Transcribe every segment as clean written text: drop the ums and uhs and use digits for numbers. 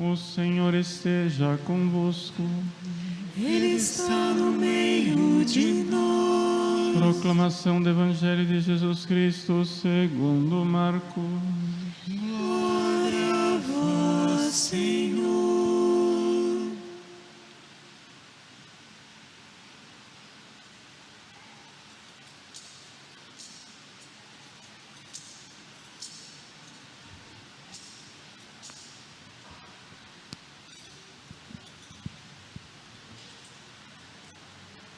O Senhor esteja convosco. Ele está no meio de nós. Proclamação do Evangelho de Jesus Cristo segundo Marcos. Glória a vós, Senhor.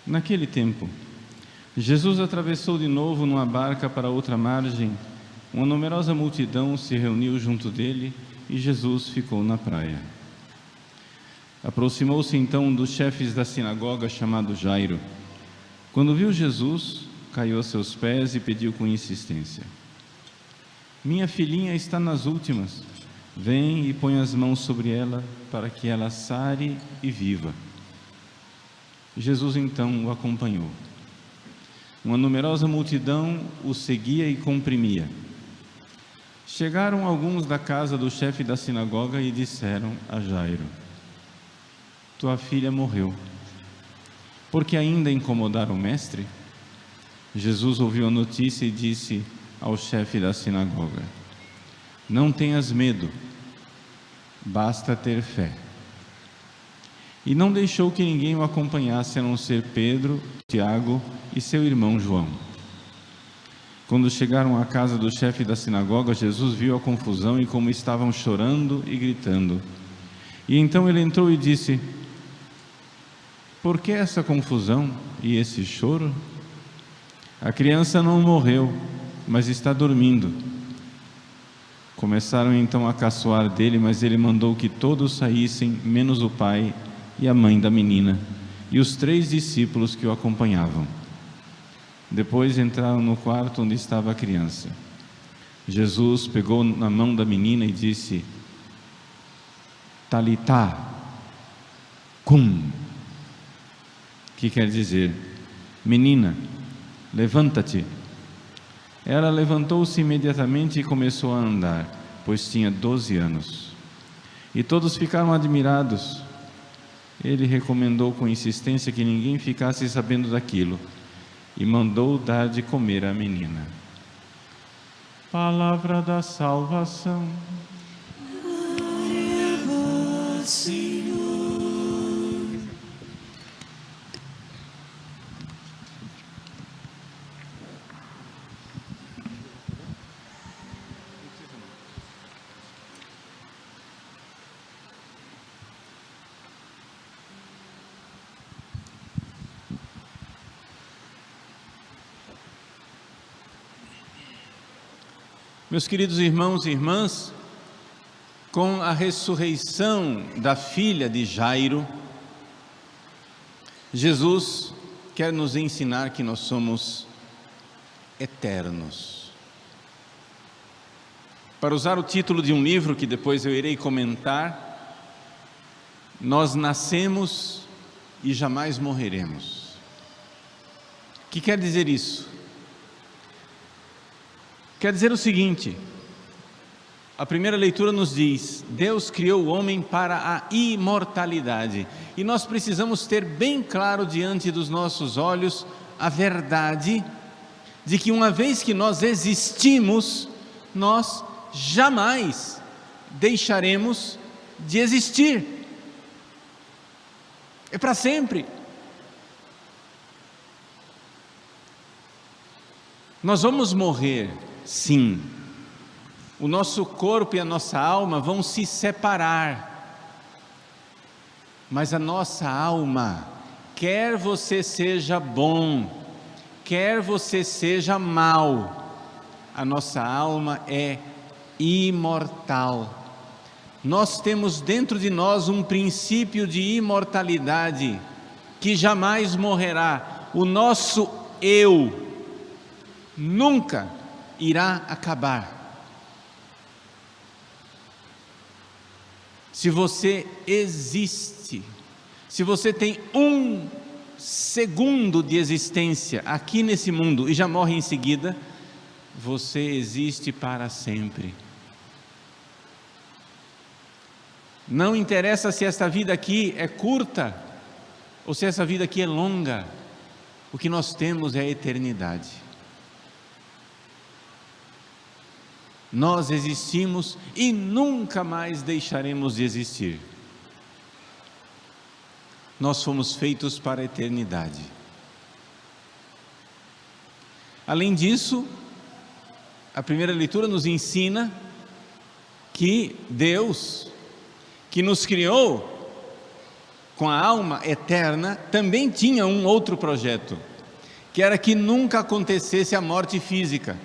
Naquele tempo, Jesus atravessou de novo numa barca para outra margem. Uma numerosa multidão se reuniu junto dele e Jesus ficou na praia. Aproximou-se então um dos chefes da sinagoga, chamado Jairo. Quando viu Jesus, caiu a seus pés e pediu com insistência: Minha filhinha está nas últimas. Vem e põe as mãos sobre ela, para que ela sare e viva. Jesus então o acompanhou. Uma numerosa multidão o seguia e comprimia. Chegaram alguns da casa do chefe da sinagoga e disseram a Jairo: Tua filha morreu. Por que ainda incomodar o mestre? Jesus ouviu a notícia e disse ao chefe da sinagoga: Não tenhas medo, basta ter fé. E não deixou que ninguém o acompanhasse, a não ser Pedro, Tiago e seu irmão João. Quando chegaram à casa do chefe da sinagoga, Jesus viu a confusão e como estavam chorando e gritando. E então ele entrou e disse: Por que essa confusão e esse choro? A criança não morreu, mas está dormindo. Começaram então a caçoar dele, mas ele mandou que todos saíssem, menos o pai e a mãe da menina, e os 3 discípulos que o acompanhavam. Depois entraram no quarto onde estava a criança. Jesus pegou na mão da menina e disse: Talitá cum, que quer dizer: Menina, levanta-te. Ela levantou-se imediatamente e começou a andar, pois tinha 12 anos. E todos ficaram admirados. Ele recomendou com insistência que ninguém ficasse sabendo daquilo e mandou dar de comer à menina. Palavra da salvação. Glória a vós, Senhor. Meus queridos irmãos e irmãs, com a ressurreição da filha de Jairo, Jesus quer nos ensinar que nós somos eternos. Para usar o título de um livro que depois eu irei comentar, nós nascemos e jamais morreremos. O que quer dizer isso? Quer dizer o seguinte: a primeira leitura nos diz: Deus criou o homem para a imortalidade, e nós precisamos ter bem claro diante dos nossos olhos a verdade de que uma vez que nós existimos, nós jamais deixaremos de existir. É para sempre. Nós vamos morrer, sim. O nosso corpo e a nossa alma vão se separar, mas a nossa alma, quer você seja bom, quer você seja mau, a nossa alma é imortal. Nós temos dentro de nós um princípio de imortalidade que jamais morrerá. O nosso eu nunca irá acabar. Se você existe, se você tem um segundo de existência aqui nesse mundo e já morre em seguida, você existe para sempre. Não interessa se esta vida aqui é curta ou se essa vida aqui é longa, o que nós temos é a eternidade. Nós existimos e nunca mais deixaremos de existir. Nós fomos feitos para a eternidade. Além disso, a primeira leitura nos ensina que Deus, que nos criou com a alma eterna, também tinha um outro projeto, que era que nunca acontecesse a morte física.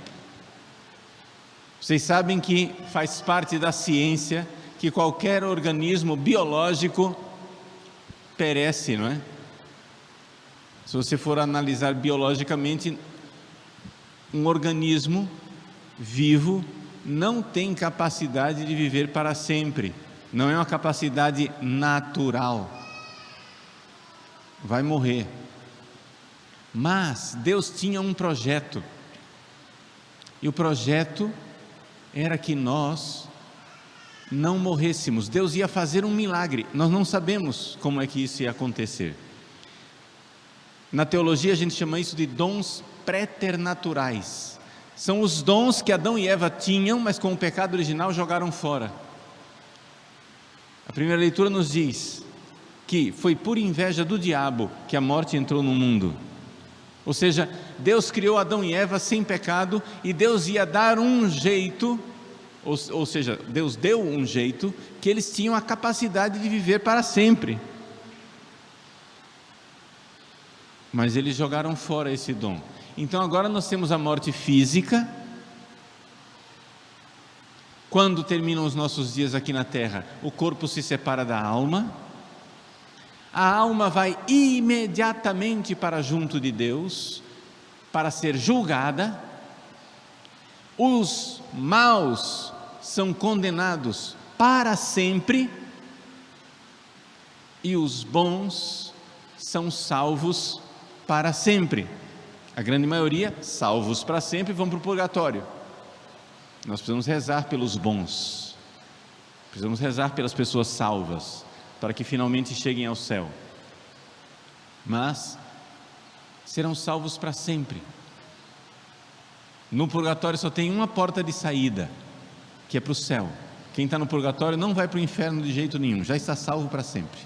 Vocês sabem que faz parte da ciência que qualquer organismo biológico perece, não é? Se você for analisar biologicamente, um organismo vivo não tem capacidade de viver para sempre, não é uma capacidade natural, vai morrer. Mas Deus tinha um projeto, e o projeto era que nós não morrêssemos. Deus ia fazer um milagre, nós não sabemos como é que isso ia acontecer. Na teologia a gente chama isso de dons préternaturais. São os dons que Adão e Eva tinham, mas com o pecado original jogaram fora. A primeira leitura nos diz que foi por inveja do diabo que a morte entrou no mundo. Ou seja, Deus criou Adão e Eva sem pecado, e Deus ia dar um jeito, ou seja, Deus deu um jeito, que eles tinham a capacidade de viver para sempre. Mas eles jogaram fora esse dom. Então agora nós temos a morte física. Quando terminam os nossos dias aqui na terra, o corpo se separa da alma. A alma vai imediatamente para junto de Deus, para ser julgada. Os maus são condenados para sempre, e os bons são salvos para sempre. A grande maioria, salvos para sempre, vão para o purgatório. Nós precisamos rezar pelos bons, precisamos rezar pelas pessoas salvas, para que finalmente cheguem ao céu. Mas serão salvos para sempre. No purgatório só tem uma porta de saída, que é para o céu. Quem está no purgatório não vai para o inferno de jeito nenhum, já está salvo para sempre.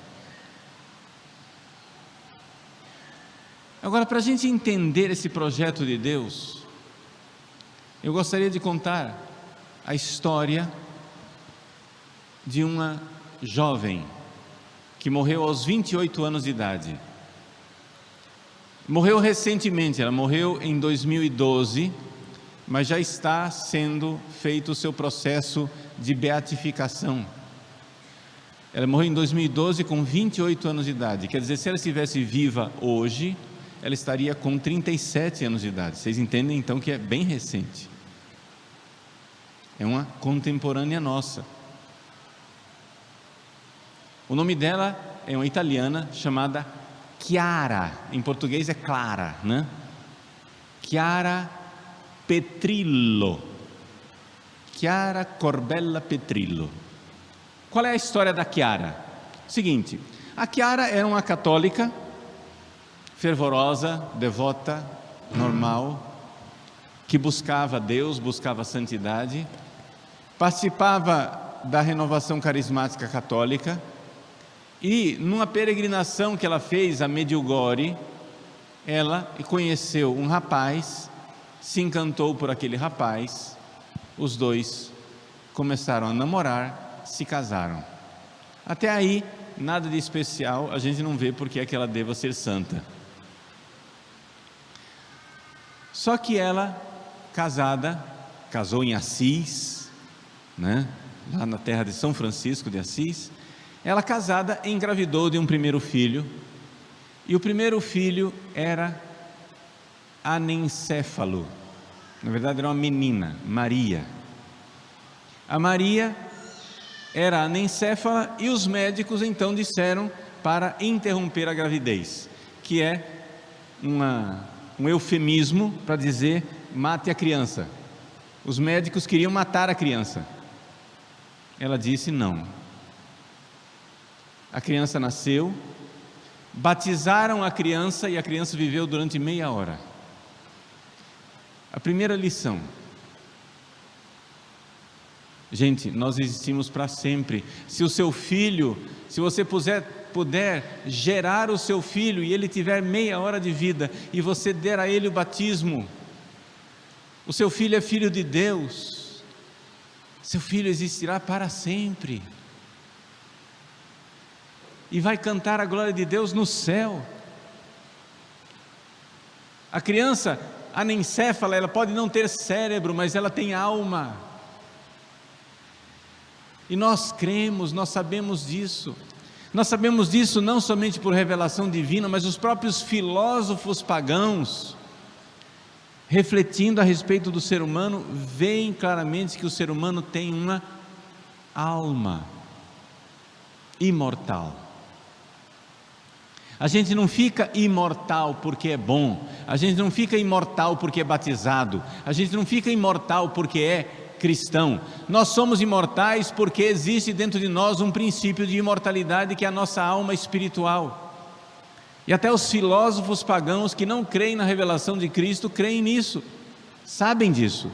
Agora, para a gente entender esse projeto de Deus, eu gostaria de contar a história de uma jovem que morreu aos 28 anos de idade. Morreu recentemente, ela morreu em 2012, mas já está sendo feito o seu processo de beatificação. Ela morreu em 2012 com 28 anos de idade, quer dizer, se ela estivesse viva hoje, ela estaria com 37 anos de idade. Vocês entendem então que é bem recente. É uma contemporânea nossa. O nome dela é uma italiana chamada Chiara, em português é Clara, né? Chiara Petrillo, Chiara Corbella Petrillo. Qual é a história da Chiara? Seguinte, a Chiara era uma católica, fervorosa, devota, normal, que buscava Deus, buscava santidade, participava da renovação carismática católica, e numa peregrinação que ela fez a Medjugorje, ela conheceu um rapaz, se encantou por aquele rapaz, os dois começaram a namorar, se casaram. Até aí, nada de especial, a gente não vê porque é que ela deva ser santa. Só que ela, casada, casou em Assis, né? Lá na terra de São Francisco de Assis. Ela, casada, engravidou de um primeiro filho, e o primeiro filho era anencéfalo. Na verdade era uma menina, Maria. A Maria era anencéfala, e os médicos então disseram para interromper a gravidez, que é um eufemismo para dizer mate a criança. Os médicos queriam matar a criança. Ela disse não, A criança nasceu, batizaram a criança e a criança viveu durante meia hora. A primeira lição: gente, nós existimos para sempre. Se o seu filho, se você puder gerar o seu filho e ele tiver meia hora de vida e você der a ele o batismo, o seu filho é filho de Deus, seu filho existirá para sempre e vai cantar a glória de Deus no céu. A criança anencéfala, ela pode não ter cérebro, mas ela tem alma. E nós cremos, nós sabemos disso. Nós sabemos disso não somente por revelação divina, mas os próprios filósofos pagãos, refletindo a respeito do ser humano, veem claramente que o ser humano tem uma alma imortal. A gente não fica imortal porque é bom, a gente não fica imortal porque é batizado, a gente não fica imortal porque é cristão. Nós somos imortais porque existe dentro de nós um princípio de imortalidade que é a nossa alma espiritual. E até os filósofos pagãos que não creem na revelação de Cristo creem nisso, sabem disso,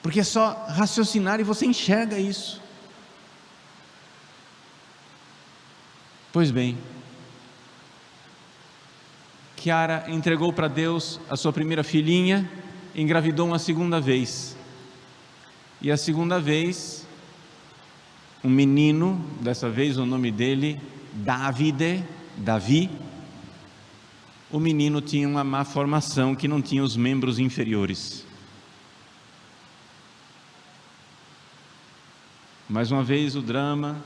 porque é só raciocinar e você enxerga isso. Pois bem, Chiara entregou para Deus a sua primeira filhinha, engravidou uma segunda vez, e a segunda vez, um menino, dessa vez o nome dele, Davi. O menino tinha uma má formação, que não tinha os membros inferiores. Mais uma vez o drama,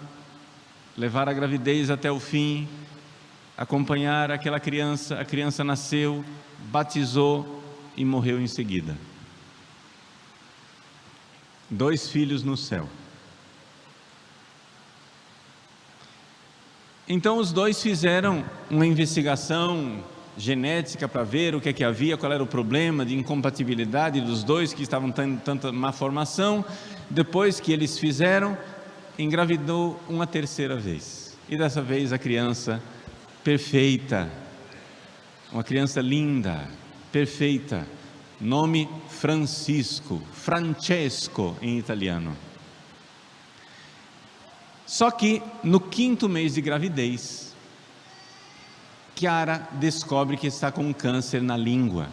levar a gravidez até o fim, acompanhar aquela criança, a criança nasceu, batizou e morreu em seguida. 2 filhos no céu. Então os dois fizeram uma investigação genética para ver o que é que havia, qual era o problema de incompatibilidade dos dois que estavam tendo tanta má formação. Depois que eles fizeram, engravidou uma terceira vez, e dessa vez a criança perfeita, uma criança linda, perfeita, nome Francesco em italiano. Só que no 5º mês de gravidez, Chiara descobre que está com um câncer na língua.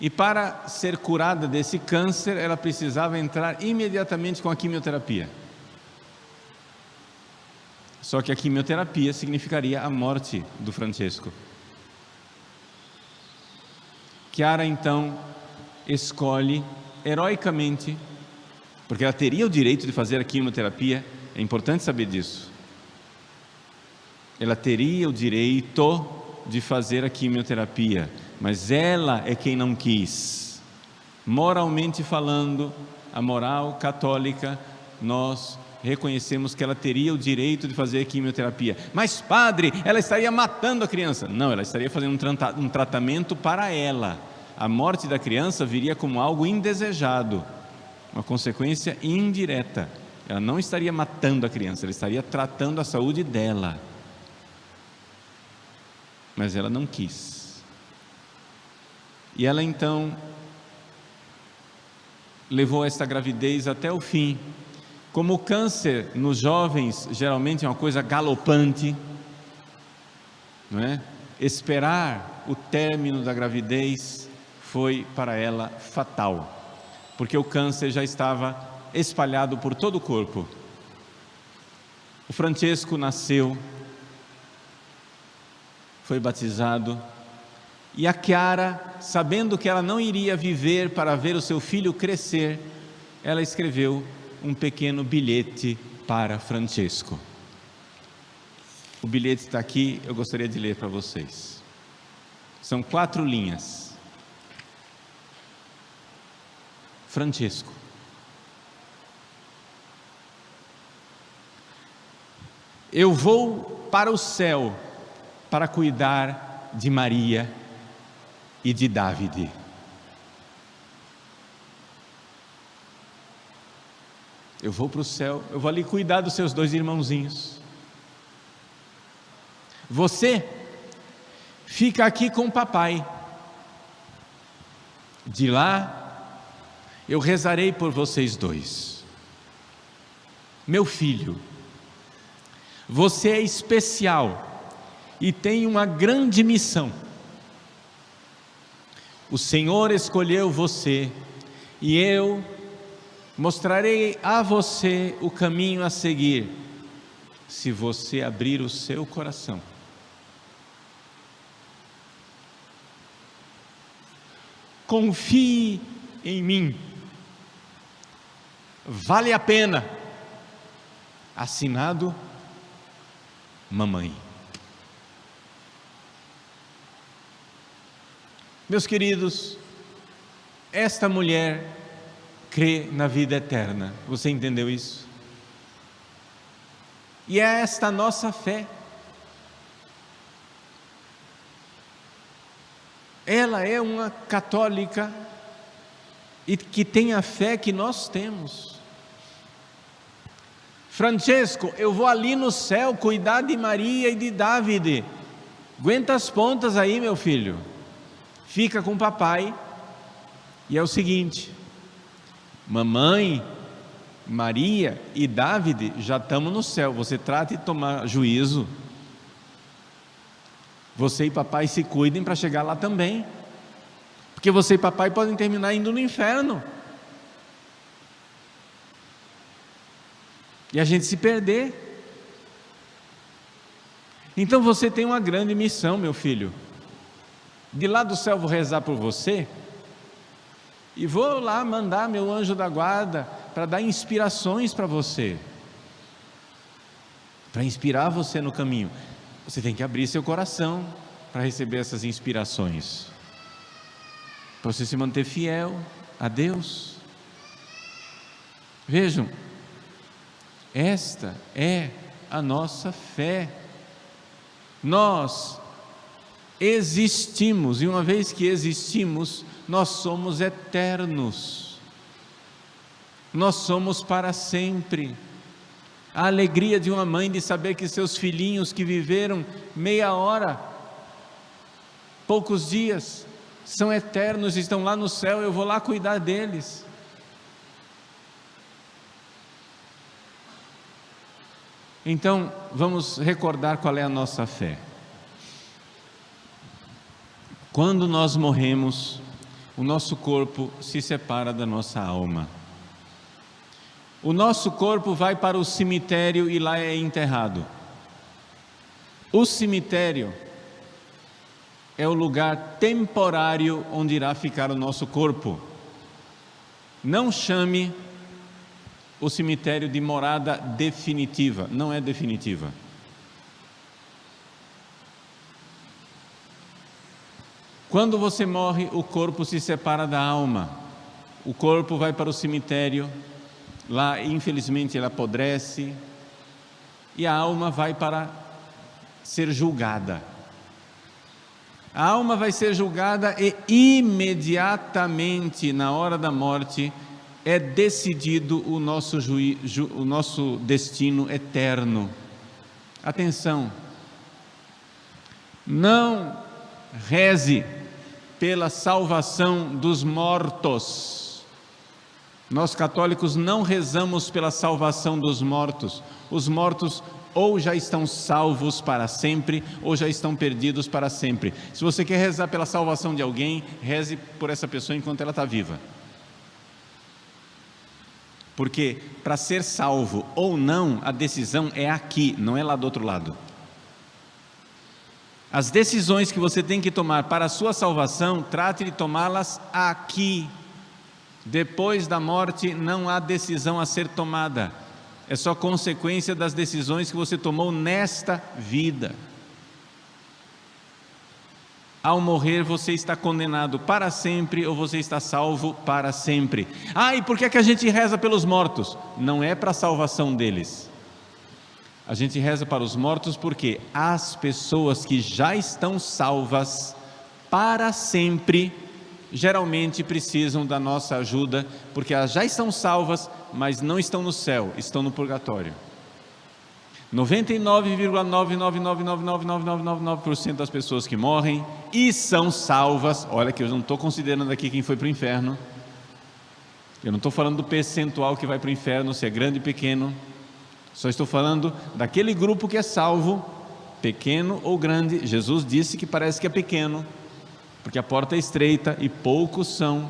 E para ser curada desse câncer, ela precisava entrar imediatamente com a quimioterapia. Só que a quimioterapia significaria a morte do Francesco. Chiara então escolhe heroicamente, porque ela teria o direito de fazer a quimioterapia, é importante saber disso. Ela teria o direito de fazer a quimioterapia, mas ela é quem não quis. Moralmente falando, a moral católica, nós reconhecemos que ela teria o direito de fazer a quimioterapia. Mas padre, ela estaria matando a criança. Não, ela estaria fazendo um tratamento para ela. A morte da criança viria como algo indesejado, uma consequência indireta. Ela não estaria matando a criança, ela estaria tratando a saúde dela. Mas ela não quis. E ela então levou esta gravidez até o fim. Como o câncer nos jovens geralmente é uma coisa galopante, não é? Esperar o término da gravidez foi para ela fatal, porque o câncer já estava espalhado por todo o corpo. O Francesco nasceu, foi batizado, e a Chiara, sabendo que ela não iria viver para ver o seu filho crescer, ela escreveu um pequeno bilhete para Francesco. O bilhete está aqui, eu gostaria de ler para vocês. São 4 linhas. Francesco, eu vou para o céu para cuidar de Maria e de Davide. eu vou para o céu, eu vou ali cuidar dos seus 2 irmãozinhos. Você fica aqui com o papai. De lá, eu rezarei por vocês 2. Meu filho, você é especial e tem uma grande missão. O Senhor escolheu você e eu mostrarei a você o caminho a seguir, se você abrir o seu coração. Confie em mim, vale a pena. Assinado, mamãe. Meus queridos, esta mulher crê na vida eterna. Você entendeu isso? E é esta a nossa fé. Ela é uma católica e que tem a fé que nós temos. Francesco, eu vou ali no céu cuidar de Maria e de Davide. Aguenta as pontas aí, meu filho. Fica com o papai. E é o seguinte: mamãe, Maria e Davide já estamos no céu. Você trata de tomar juízo. Você e papai se cuidem para chegar lá também, porque você e papai podem terminar indo no inferno e a gente se perder. Então você tem uma grande missão, meu filho. De lá do céu vou rezar por você e vou lá mandar meu anjo da guarda para dar inspirações para você, para inspirar você no caminho. Você tem que abrir seu coração para receber essas inspirações, para você se manter fiel a Deus. Vejam, esta é a nossa fé. Nós existimos, e uma vez que existimos, nós somos eternos, nós somos para sempre. A alegria de uma mãe de saber que seus filhinhos que viveram meia hora, poucos dias, são eternos, estão lá no céu, eu vou lá cuidar deles. Então, vamos recordar qual é a nossa fé. Quando nós morremos, o nosso corpo se separa da nossa alma. O nosso corpo vai para o cemitério e lá é enterrado. O cemitério é o lugar temporário onde irá ficar o nosso corpo. Não chame o cemitério de morada definitiva, não é definitiva. Quando você morre, o corpo se separa da alma. O corpo vai para o cemitério. Lá, infelizmente, ele apodrece e a alma vai para ser julgada. A alma vai ser julgada e imediatamente, na hora da morte, é decidido o nosso destino eterno. Atenção, não reze pela salvação dos mortos. Nós católicos não rezamos pela salvação dos mortos. Os mortos ou já estão salvos para sempre, ou já estão perdidos para sempre. Se você quer rezar pela salvação de alguém, reze por essa pessoa enquanto ela está viva. Porque para ser salvo ou não, a decisão é aqui, não é lá do outro lado. As decisões que você tem que tomar para a sua salvação, trate de tomá-las aqui. Depois da morte não há decisão a ser tomada, é só consequência das decisões que você tomou nesta vida. Ao morrer você está condenado para sempre ou você está salvo para sempre. E por que é que a gente reza pelos mortos? Não é para a salvação deles. A gente reza para os mortos porque as pessoas que já estão salvas para sempre geralmente precisam da nossa ajuda, porque elas já estão salvas, mas não estão no céu, estão no purgatório. 99,9999999% das pessoas que morrem e são salvas, olha que eu não estou considerando aqui quem foi para o inferno, eu não estou falando do percentual que vai para o inferno, se é grande ou pequeno, só estou falando daquele grupo que é salvo, pequeno ou grande. Jesus disse que parece que é pequeno, porque a porta é estreita e poucos são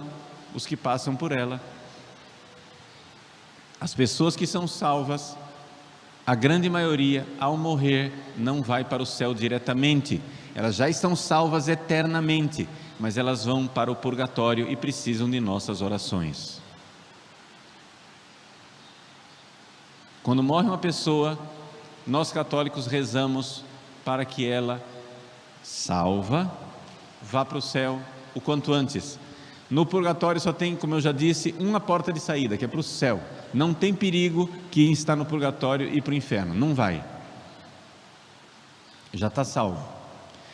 os que passam por ela. As pessoas que são salvas, a grande maioria, ao morrer, não vai para o céu diretamente. Elas já estão salvas eternamente, mas elas vão para o purgatório e precisam de nossas orações. Quando morre uma pessoa, nós católicos rezamos para que ela, salva, vá para o céu o quanto antes. No purgatório só tem, como eu já disse, uma porta de saída, que é para o céu. Não tem perigo que está no purgatório ir para o inferno, não vai. Já está salvo.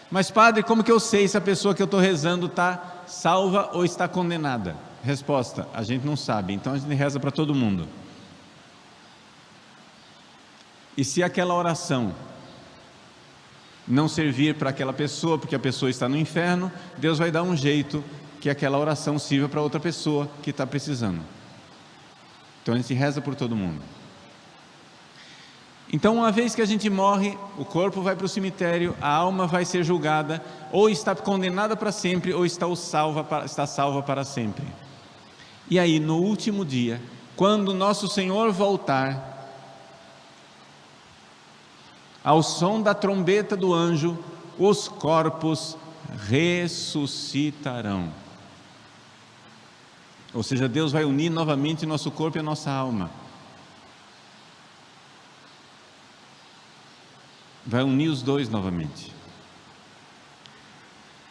Mas padre, como que eu sei se a pessoa que eu estou rezando está salva ou está condenada? Resposta, a gente não sabe, então a gente reza para todo mundo. E se aquela oração não servir para aquela pessoa, porque a pessoa está no inferno, Deus vai dar um jeito que aquela oração sirva para outra pessoa que está precisando. Então a gente reza por todo mundo. Então, uma vez que a gente morre, o corpo vai para o cemitério, a alma vai ser julgada, ou está condenada para sempre, ou está salva para sempre. E aí, no último dia, quando nosso Senhor voltar, ao som da trombeta do anjo, os corpos ressuscitarão. Ou seja, Deus vai unir novamente nosso corpo e a nossa alma. Vai unir os dois novamente.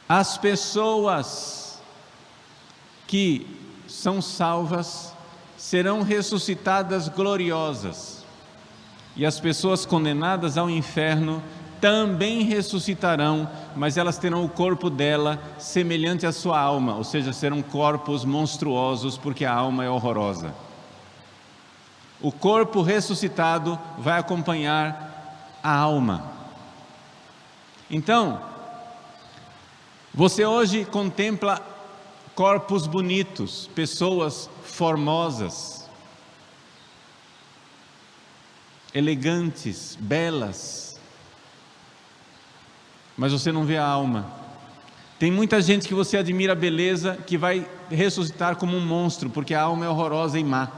As pessoas que são salvas serão ressuscitadas gloriosas. E as pessoas condenadas ao inferno também ressuscitarão, mas elas terão o corpo dela semelhante à sua alma, ou seja, serão corpos monstruosos, porque a alma é horrorosa. O corpo ressuscitado vai acompanhar a alma. Então, você hoje contempla corpos bonitos, pessoas formosas, elegantes, belas, mas você não vê a alma. Tem muita gente que você admira a beleza, que vai ressuscitar como um monstro, porque a alma é horrorosa e má.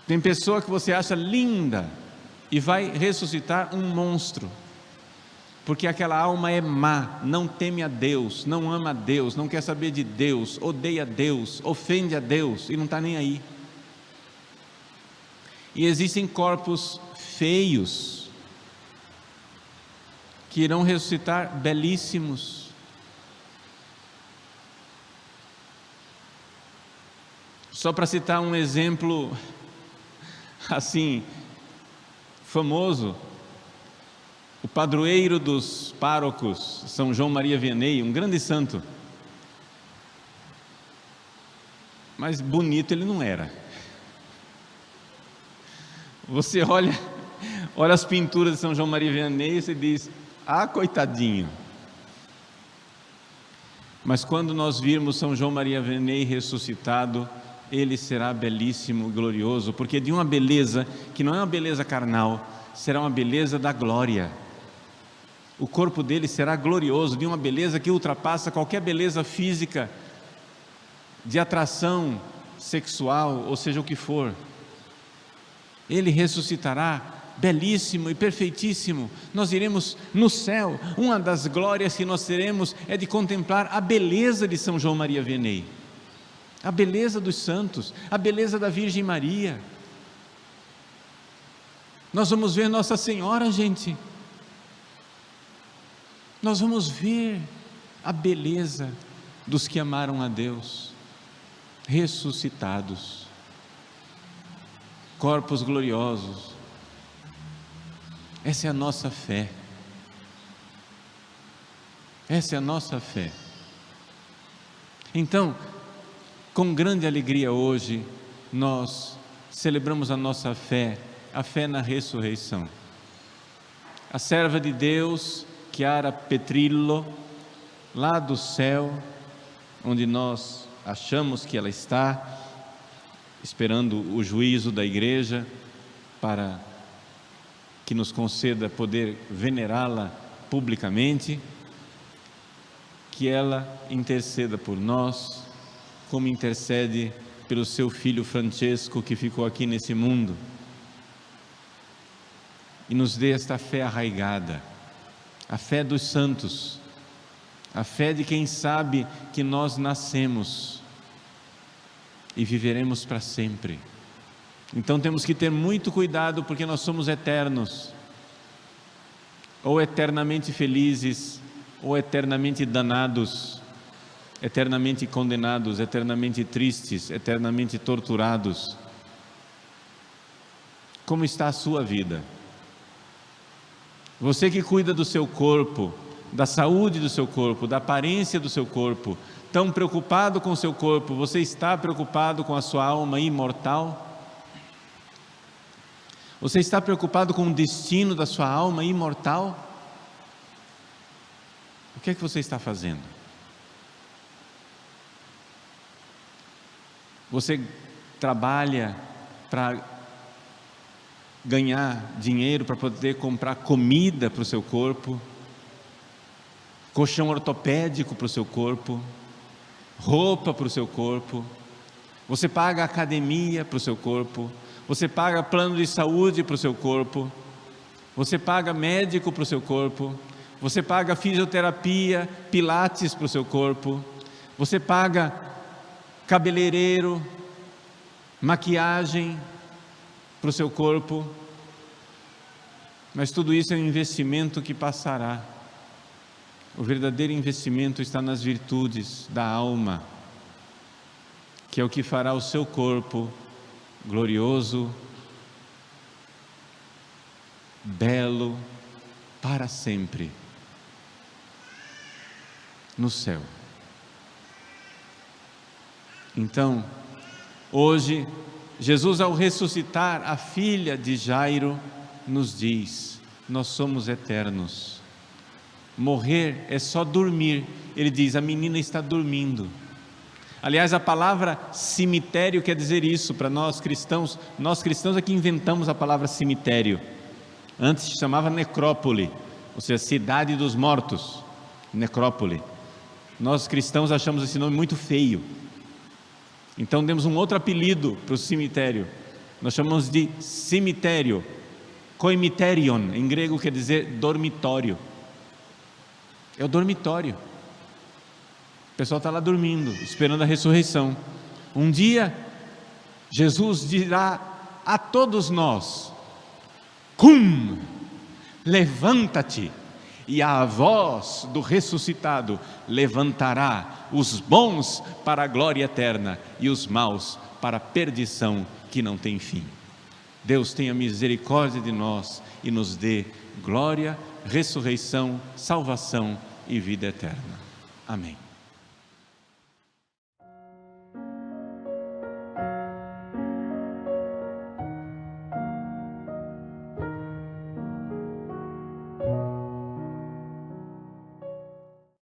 Tem pessoa que você acha linda e vai ressuscitar um monstro, porque aquela alma é má, não teme a Deus, não ama a Deus, não quer saber de Deus, odeia Deus, ofende a Deus e não está nem aí. E existem corpos feios que irão ressuscitar belíssimos. Só para citar um exemplo assim famoso, o padroeiro dos párocos, São João Maria Vianney, um grande santo, mas bonito ele não era. Você olha as pinturas de São João Maria Vianney e você diz, ah, coitadinho. Mas quando nós virmos São João Maria Vianney ressuscitado, ele será belíssimo, glorioso, porque de uma beleza que não é uma beleza carnal, será uma beleza da glória. O corpo dele será glorioso, de uma beleza que ultrapassa qualquer beleza física, de atração sexual, ou seja o que for. Ele ressuscitará belíssimo e perfeitíssimo. Nós iremos no céu. Uma das glórias que nós teremos é de contemplar a beleza de São João Maria Vianney, a beleza dos santos, a beleza da Virgem Maria. Nós vamos ver Nossa Senhora, gente. Nós vamos ver a beleza dos que amaram a Deus, ressuscitados, corpos gloriosos. Essa é a nossa fé. Essa é a nossa fé. Então, com grande alegria hoje, nós celebramos a nossa fé, a fé na ressurreição. A serva de Deus, Chiara Petrillo, lá do céu, onde nós achamos que ela está, esperando o juízo da igreja, para que nos conceda poder venerá-la publicamente, que ela interceda por nós, como intercede pelo seu filho Francesco, que ficou aqui nesse mundo, e nos dê esta fé arraigada, a fé dos santos, a fé de quem sabe que nós nascemos e viveremos para sempre. Então temos que ter muito cuidado, porque nós somos eternos, ou eternamente felizes, ou eternamente danados, eternamente condenados, eternamente tristes, eternamente torturados. Como está a sua vida? Você que cuida do seu corpo, da saúde do seu corpo, da aparência do seu corpo, tão preocupado com o seu corpo, você está preocupado com a sua alma imortal? Você está preocupado com o destino da sua alma imortal? O que é que você está fazendo? Você trabalha para ganhar dinheiro, para poder comprar comida para o seu corpo, colchão ortopédico para o seu corpo, roupa para o seu corpo, você paga academia para o seu corpo, você paga plano de saúde para o seu corpo, você paga médico para o seu corpo, você paga fisioterapia, pilates para o seu corpo, você paga cabeleireiro, maquiagem para o seu corpo, mas tudo isso é um investimento que passará. O verdadeiro investimento está nas virtudes da alma, que é o que fará o seu corpo glorioso, belo, para sempre, no céu. Então, hoje, Jesus, ao ressuscitar a filha de Jairo, nos diz: nós somos eternos. Morrer é só dormir. Ele diz: a menina está dormindo. Aliás, a palavra cemitério quer dizer isso para nós cristãos. Nós cristãos é que inventamos a palavra cemitério. Antes se chamava necrópole, ou seja, cidade dos mortos, necrópole. Nós cristãos achamos esse nome muito feio, então demos um outro apelido para o cemitério. Nós chamamos de cemitério, koimiterion, em grego quer dizer dormitório. É o dormitório. O pessoal está lá dormindo, esperando a ressurreição. Um dia, Jesus dirá a todos nós: cum, levanta-te, e a voz do ressuscitado levantará os bons para a glória eterna e os maus para a perdição que não tem fim. Deus tenha misericórdia de nós e nos dê glória, ressurreição, salvação e vida eterna. Amém.